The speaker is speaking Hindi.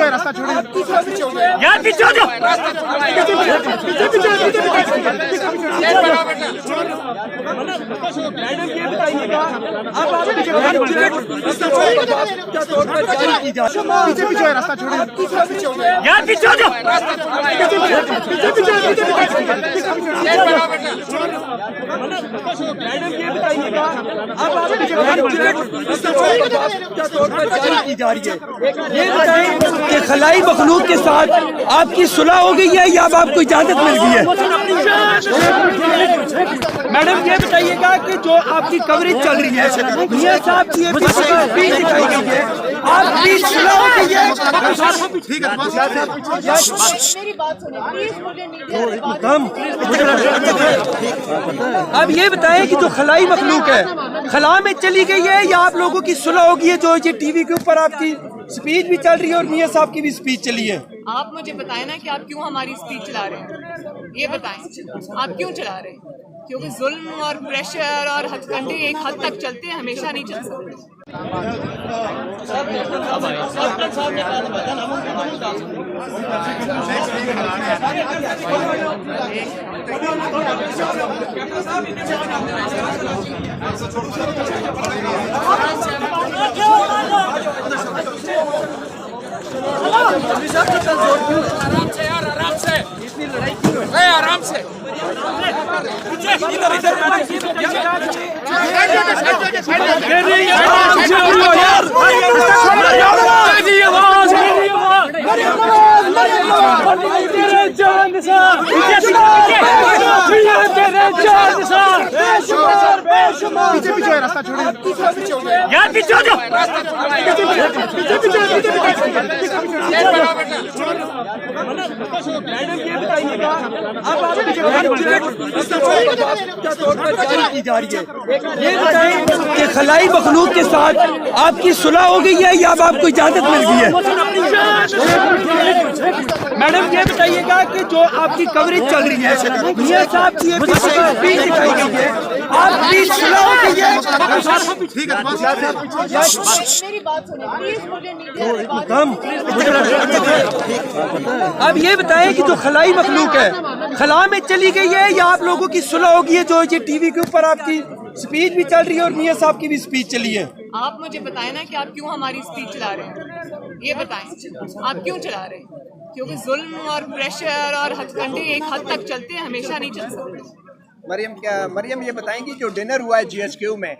रास्ता छोड़िए यार, पीछे हो जाओ। मैडम ये बताइएगा, अब आप पीछे रास्ता छोड़िए यार, पीछे हो जाओ। मैडम ये बताइएगा, अब आप की जा रही है, ये बताएं कि खलाई मखलूक के साथ आपकी सुलह हो गई है या अब आपको इजाजत मिल गई है? मैडम ये बताइएगा कि जो आपकी कवरेज चल रही है, मियां साहब की स्पीच दिखाई गई है, आपकी सुलह हो गई है? मेरी बात सुनिए प्लीज, मुझे मीडिया अब ये बताएं कि जो खलाई मखलूक है खला में चली गई है या आप लोगों की सुलह हो गई है? जो ये टीवी के ऊपर आपकी स्पीच भी चल रही है और मियां साहब की भी स्पीच चली है। आप मुझे बताएं ना कि आप क्यों हमारी स्पीच चला रहे हैं, ये बताएं आप क्यों चला रहे हैं? क्योंकि जुल्म और प्रेशर और हथकंडे एक हद तक चलते हैं, हमेशा नहीं चल सकते। आराम से यार, आराम से, इतनी लड़ाई क्यों है? आराम से रास्ता छोड़िए यार, पीछे हो जाओ। मैडम ये बताइएगा, अब आप की जा रही है, ये बताएं कि खलाई मखलूक के साथ आपकी सुलह हो गई है या अब आपको इजाजत मिल गई है? मैडम ये बताइएगा कि जो आपकी कवरेज चल रही है, मियां साहब की स्पीच दिखाई गई है, आपकी सुलह हो गई है? मेरी बात सुनिए प्लीज, मुझे मीडिया अब ये बताएं कि जो खलाई मखलूक है खला में चली गई है या आप लोगों की सुलह हो गई है? जो ये टीवी के ऊपर आपकी स्पीच भी चल रही है और मियां साहब की भी स्पीच चली है। आप मुझे बताएं ना कि आप क्यों हमारी स्पीच चला रहे हैं, ये बताएं आप क्यों चला रहे हैं? क्योंकि जुल्म और प्रेशर और हथकंडे एक हद तक चलते हैं, हमेशा नहीं चल सकते। मरियम ये बताएंगी जो डिनर हुआ है GHQ में,